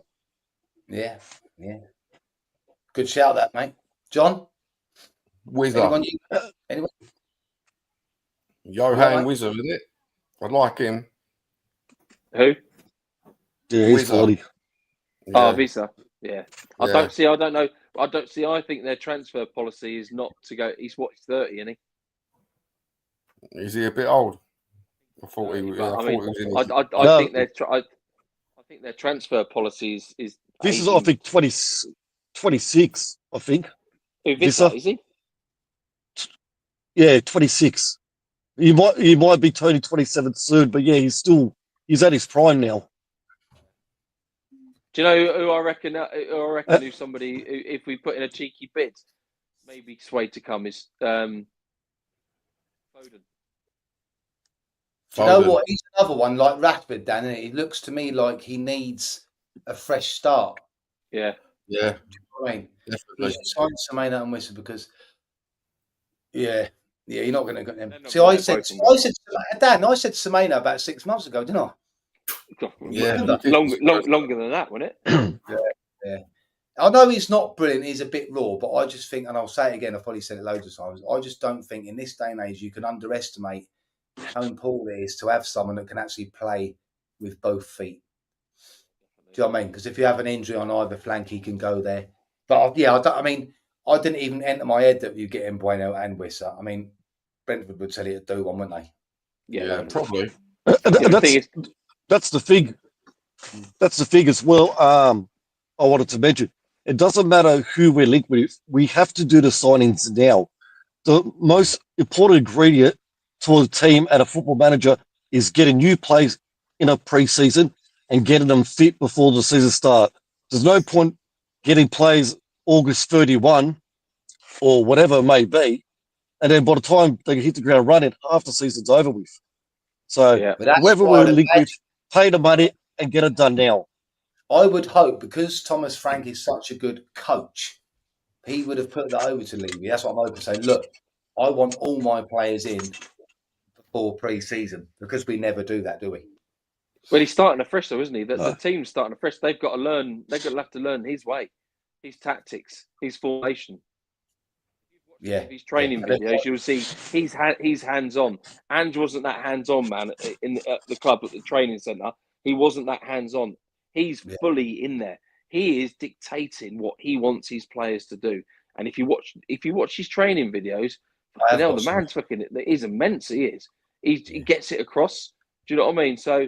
Yeah. Good shout, that, mate. John? Wizard. Anyone? Johan Wizard, isn't it? I like him. Who? Yeah, he's 40. Oh, Visa. Yeah. I don't know. I think their transfer policy is not to go. He's 30, isn't he? Is he a bit old? I thought he was. I think their transfer policy is. This is, I think, 26. I think. Who, Visa, is he? Yeah, 26. He might be turning 27 soon, but yeah, he's at his prime now. Do you know who I reckon? Who's somebody who, if we put in a cheeky bid, maybe swayed to come is Foden. Do you know Foden. what? He's another one like Rashford, Dan. And it looks to me like he needs a fresh start. Yeah. Yeah, Do you know what I mean? He definitely. should sign Semedo and Wissa because, you're not going to get them. They're not See, gonna I let said, both of them go. Dan, I said Semedo about 6 months ago, didn't I? Yeah, Longer than that, wasn't it? Yeah. I know he's not brilliant. He's a bit raw, but I just think, and I'll say it again, I've probably said it loads of times, I just don't think in this day and age you can underestimate how important it is to have someone that can actually play with both feet. Do you know what I mean? Because if you have an injury on either flank, he can go there. But I didn't even enter my head that you get in Bueno and Wissa. I mean, Brentford would tell you to do one, wouldn't they? yeah, probably. That's the thing. That's the thing as well. I wanted to mention it doesn't matter who we're linked with. We have to do the signings now. The most important ingredient for a team and a football manager is getting new players in a pre-season and getting them fit before the season starts. There's no point getting players August 31 or whatever it may be, and then by the time they hit the ground running, half the season's over with. So Yeah. But that's whoever why we're linked with, pay the money and get it done now. I would hope, because Thomas Frank is such a good coach, he would have put that over to Levy. That's what I'm hoping. Saying, look, I want all my players in before pre-season, because we never do that, do we? Well, he's starting afresh, though, isn't he? The team's starting afresh. They've got to learn. They're going to have to learn his way, his tactics, his formation. Yeah. His training videos, you'll see he's hands-on. Ange wasn't that hands-on, man, at the club, at the training centre. He wasn't that hands-on. He's fully in there. He is dictating what he wants his players to do. And if you watch his training videos, the man's fucking, he's immense. He is. He gets it across. Do you know what I mean? So,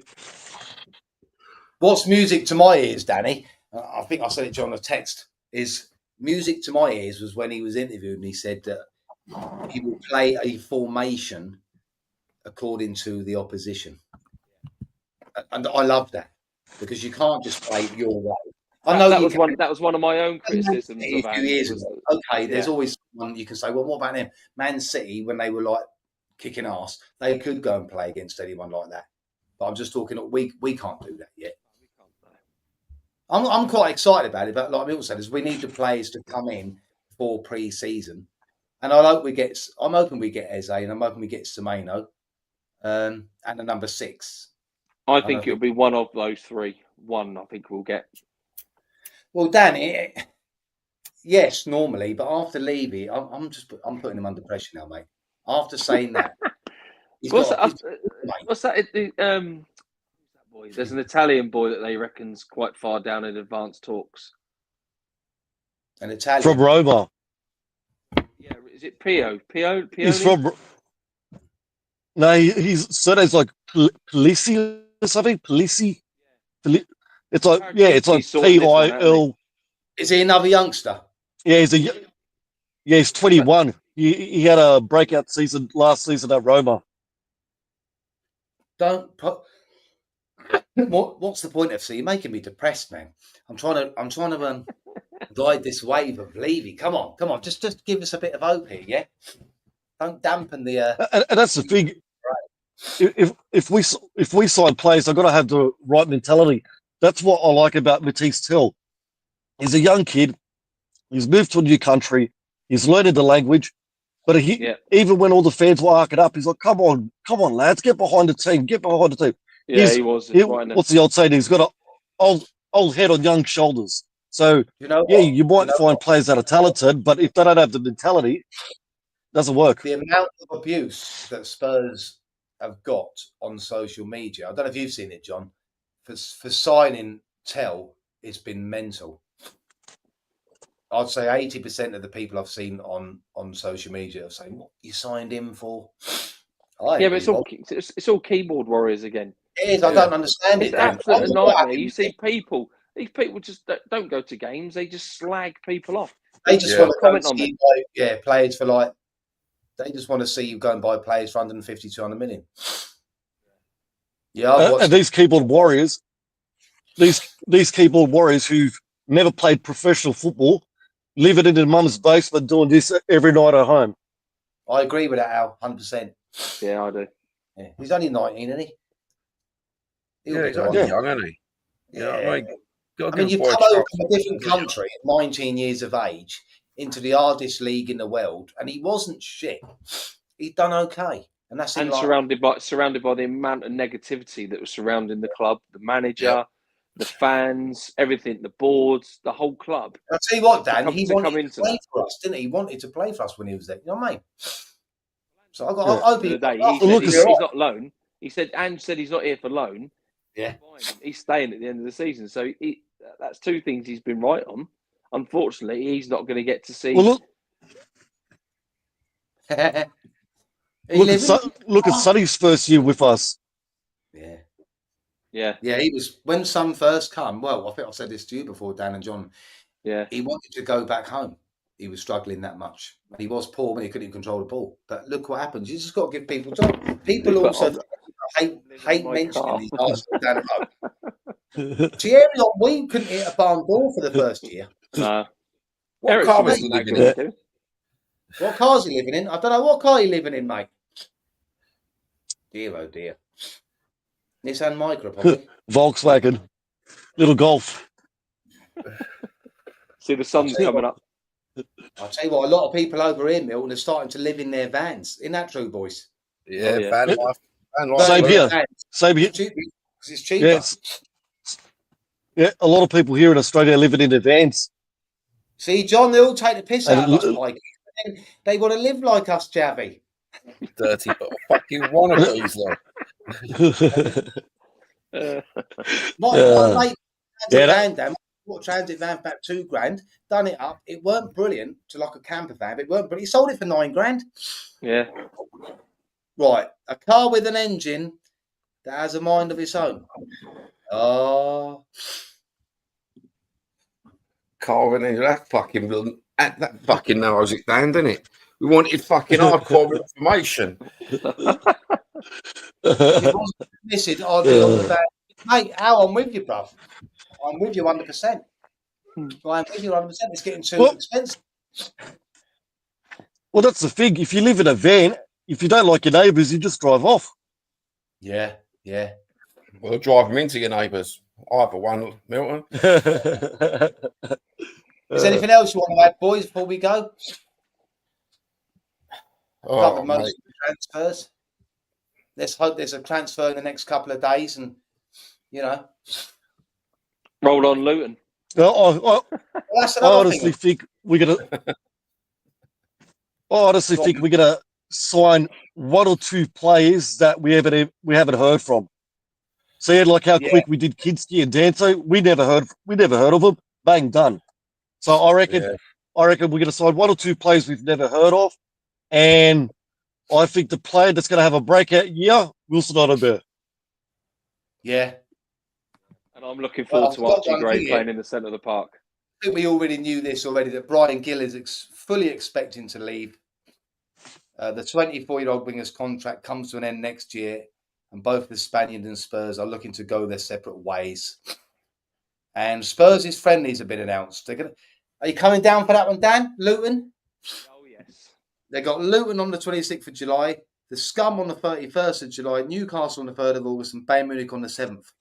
what's music to my ears, Danny? I think I said it to you on the text. Is music to my ears was when he was interviewed and he said that he will play a formation according to the opposition, and I love that, because you can't just play your way. I know that was one of my own criticisms a of few years Ange. ago. Okay, there's always one you can say, well, what about them? Man City, when they were like kicking ass, they could go and play against anyone like that. But I'm just talking, we can't do that yet. I'm quite excited about it, but like Milton said, is we need the players to come in for pre-season, and I'm hoping we get Eze, and I'm hoping we get Semedo, and the number 6. I think it'll be one of those three. One, I think we'll get. Well, Dan, yes, normally, but after Levy, I'm putting him under pressure now, mate. After saying that, what's that? Boy, there's an Italian boy that they reckon's quite far down in advanced talks. An Italian from Roma. Yeah, is it Pio? He's from. No, his surname's like Polisi or something. Polisi. It's like it's like PIL. Is he another youngster? Yeah, he's 21. He had a breakout season last season at Roma. What's the point of? So you're making me depressed, man. I'm trying to ride this wave of Levy. Come on, just give us a bit of hope here, yeah. Don't dampen the. And that's the thing. If we sign players, I've got to have the right mentality. That's what I like about Matisse Tell. He's a young kid. He's moved to a new country. He's learning the language. But even when all the fans were arcing up, he's like, come on, lads, get behind the team. Yeah, he was. What's the old saying? He's got an old head on young shoulders. So, you might find players that are talented, but if they don't have the mentality, it doesn't work. The amount of abuse that Spurs have got on social media, I don't know if you've seen it, John, for signing Tell, it's been mental. I'd say 80% of the people I've seen on social media are saying, "What you signed him for?" But it's all keyboard warriors again. It is. I don't understand it. It's absolute nightmare. You see people. These people just don't go to games. They just slag people off. They just want to comment on them. Players for like. They just want to see you go and buy players for 150, 200 million. Yeah, and these keyboard warriors, these keyboard warriors who've never played professional football, living in their mum's basement doing this every night at home. I agree with that, Al, 100%. Yeah, I do. Yeah. He's only 19, isn't he? Yeah, he's only young, isn't he? You know what I mean? I mean, you come over from a different country at 19 years of age into the hardest league in the world, and he wasn't shit. He'd done okay. And that's surrounded by the amount of negativity that was surrounding the club, the manager, the fans, everything, the boards, the whole club. I'll tell you what, Dan, he wanted to play for us, didn't he? He wanted to play for us when he was there. You know what I mean? So I hope he said he's not loan. He said, Ange said he's not here for loan. Yeah. He's staying at the end of the season. So that's two things he's been right on. Unfortunately, he's not going to get to see. Well, look at Sonny's first year with us. Yeah. He was when Son first come. Well, I think I've said this to you before, Dan and John. Yeah, he wanted to go back home. He was struggling that much. He was poor when he couldn't even control the ball. But look what happens. You just got to give people time. People also hate mentioning these Arsenal down the road. Thierry, we couldn't hit a barn door for the first year. No. What car was he living in? What car's he living in? I don't know what car he living in, mate. Dear, oh dear. Nissan Micra, probably. Volkswagen. Little Golf. See, the sun's coming up. I'll tell you what, a lot of people over here, Milton, are starting to live in their vans. Isn't that true, boys? Yeah, van life. Same here. Same here. Because it's cheaper. Yeah, a lot of people here in Australia are living in their vans. See, John, they all take the piss out of us, Mike. They want to live like us, Javi. Dirty, but fucking one of these, though. My mate, van down. Bought a transit van for about $2,000, done it up. It weren't brilliant to like a camper van, but it weren't brilliant. He sold it for $9,000. Yeah. Right. A car with an engine that has a mind of its own. Oh. Car with an engine, that fucking narrows it down, didn't it? We wanted fucking hardcore information. Message, I'll be on the van. Mate, how I'm with you, bruv. I'm with you 100%. I'm with you 100%. It's getting too expensive. Well, that's the thing. If you live in a van, if you don't like your neighbours, you just drive off. Yeah. Well, drive them into your neighbours. Either one, Milton. Is there anything else you want to add, boys, before we go? Cover most of the transfers. Let's hope there's a transfer in the next couple of days, and roll on Luton. I honestly think we're gonna sign one or two players that we haven't heard from. So like how quick we did Kinski and Danto, we never heard of them. Bang, done. So I reckon we're gonna sign one or two players we've never heard of, and I think the player that's gonna have a breakout year, Wilson Odobert. Yeah. And I'm looking forward to Archie Gray playing in the centre of the park. I think we already knew this already, that Brian Gill is fully expecting to leave. The 24-year-old winger's contract comes to an end next year, and both the Spaniard and Spurs are looking to go their separate ways. And Spurs' friendlies have been announced. Are you coming down for that one, Dan? Luton? Oh, yes. They got Luton on the 26th of July, the Scum on the 31st of July, Newcastle on the 3rd of August, and Bayern Munich on the 7th.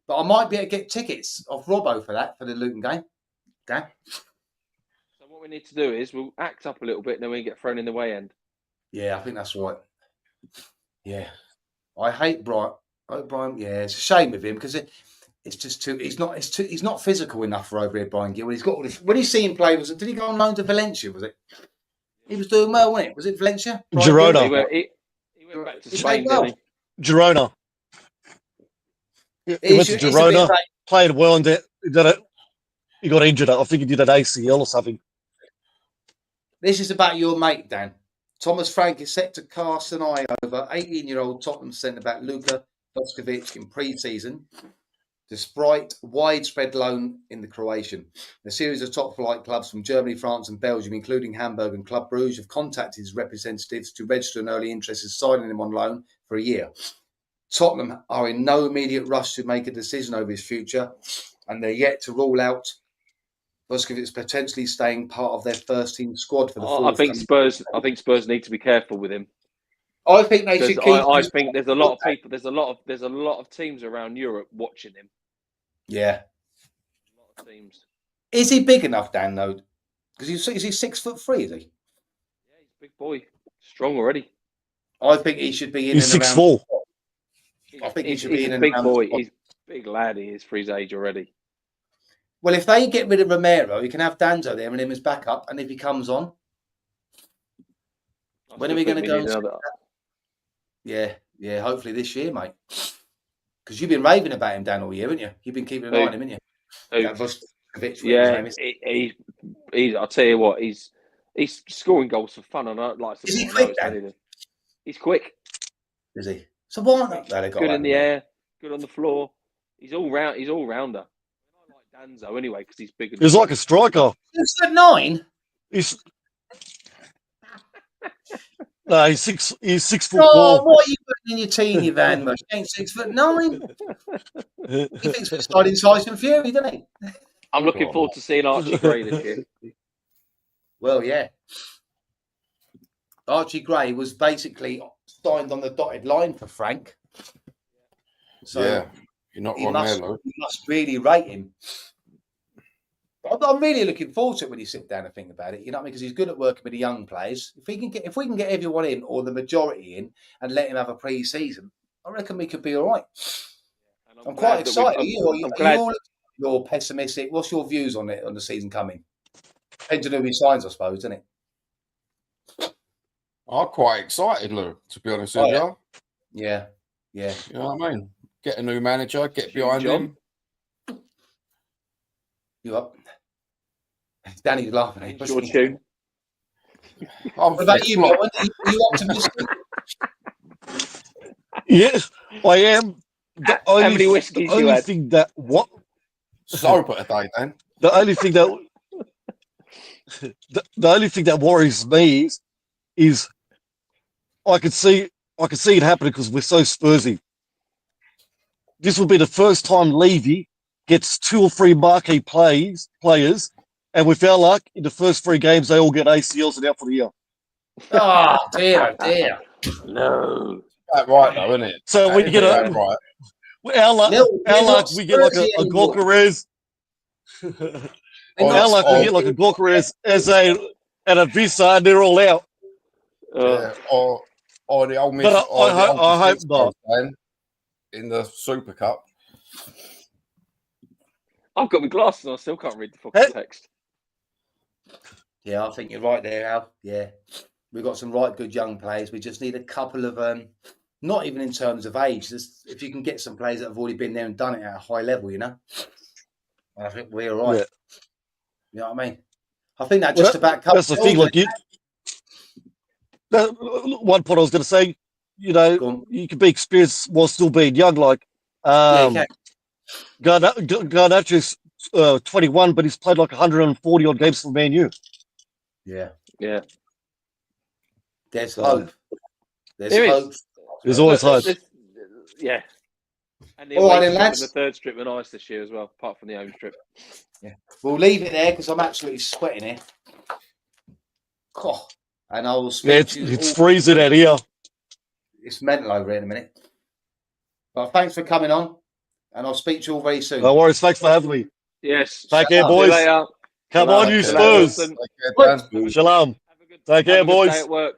But I might be able to get tickets off Robbo for the Luton game. Dan? So what we need to do is we'll act up a little bit and then we get thrown in the way end. Yeah, I think that's right. Yeah. I hate Brian. Yeah, it's a shame with him because it's just too. He's not physical enough for over here, Brian Gill. He's got all this. When you see him play, did he go on loan to Valencia? Was it? He was doing well, wasn't it? Was it Valencia? Girona. He went back to Spain, didn't he? Girona. He went to Girona, played well, and he got injured. I think he did an ACL or something. This is about your mate, Dan. Thomas Frank is set to cast an eye over 18-year-old Tottenham centre-back Luka Voskovic in pre-season, despite widespread loan in the Croatian. A series of top-flight clubs from Germany, France and Belgium, including Hamburg and Club Brugge, have contacted his representatives to register an early interest in signing him on loan for a year. Tottenham are in no immediate rush to make a decision over his future, and they're yet to rule out Voskovic potentially staying part of their first team squad for the I think Spurs need to be careful with him. I think they should keep. I think there's a lot of people. There's a lot of teams around Europe watching him. Yeah. A lot of teams. Is he big enough, Dan? Though, because is he 6'3"? Is he? Yeah, he's a big boy, strong already. I think he should be in. He's and 6'4". I think he should he's be in. A big boy. He's a big lad. He is for his age already. Well, if they get rid of Romero, you can have Danzo there and him as backup. And if he comes on, when are we going to go? Yeah. Hopefully this year, mate. Because you've been raving about him, Dan, all year, haven't you? You've been keeping an eye on him, haven't you? Yeah, he's. I'll tell you what, he's scoring goals for fun, and I like. Is he quick, Dan? He's quick. Is he? So why not? Good in the air, good on the floor. He's all round. He's all rounder. I like Danzo anyway because he's bigger. He's like a striker. 6'9". No, he's 6'4". Oh, what are you putting in your teeny van, mate? He ain't 6'9". He thinks we're sliding Tyson Fury, doesn't he? I'm looking forward to seeing Archie Gray this year. Well, yeah. Archie Gray was basically signed on the dotted line for Frank. So yeah, you're not wrong there, Lou. You must really rate him. I'm really looking forward to it when you sit down and think about it. You know what I mean? Because he's good at working with the young players. If we can get everyone in, or the majority in, and let him have a pre-season, I reckon we could be all right. I'm quite excited. You're pessimistic. What's your views on it, on the season coming? Depends on who he signs, I suppose, doesn't it? I'm quite excited, Lou, to be honest with you. Yeah. You know what I mean? Get a new manager, get behind him. You up? Danny's laughing at you. Your tune. What about you, Bowen? Are you optimistic? Yes, I am. How many whiskies you had? Sober today, Dan. The only thing that worries me is I could see it happening because we're so Spursy. This will be the first time Levy gets 2 or 3 marquee players, and with our luck, in the first 3 games, they all get ACLs and out for the year. Oh dear. No. That's right, though, isn't it? So we get our luck, we get like a Gorkarez. Our luck, we get like a Gorkarez, Eze, and a Visa, and they're all out. Yeah, or the old miss. But I hope not. In the Super Cup. I've got my glasses on. I still can't read the fucking text. Yeah, I think you're right there, Al. Yeah, we've got some right good young players. We just need a couple of, not even in terms of age. Just if you can get some players that have already been there and done it at a high level, you know. I think we're all right. Yeah. You know what I mean? I think that just about covers. That's the thing. Like one point I was going to say, you know, you can be experienced while still being young. Like, Garnacho's 21, but he's played like 140 odd games for Man U. Yeah. There's hope. There's hope. There's always hope. Yeah. And the third strip and ice this year as well, apart from the home strip. Yeah. We'll leave it there because I'm absolutely sweating here. Oh, and I will speak to you. It's freezing out here. It's mental over here in a minute. But thanks for coming on, and I'll speak to you all very soon. No worries. Thanks for having me. Yes. Take care, boys. Come on, you Spurs. Shalom. Take care, boys. Day at work.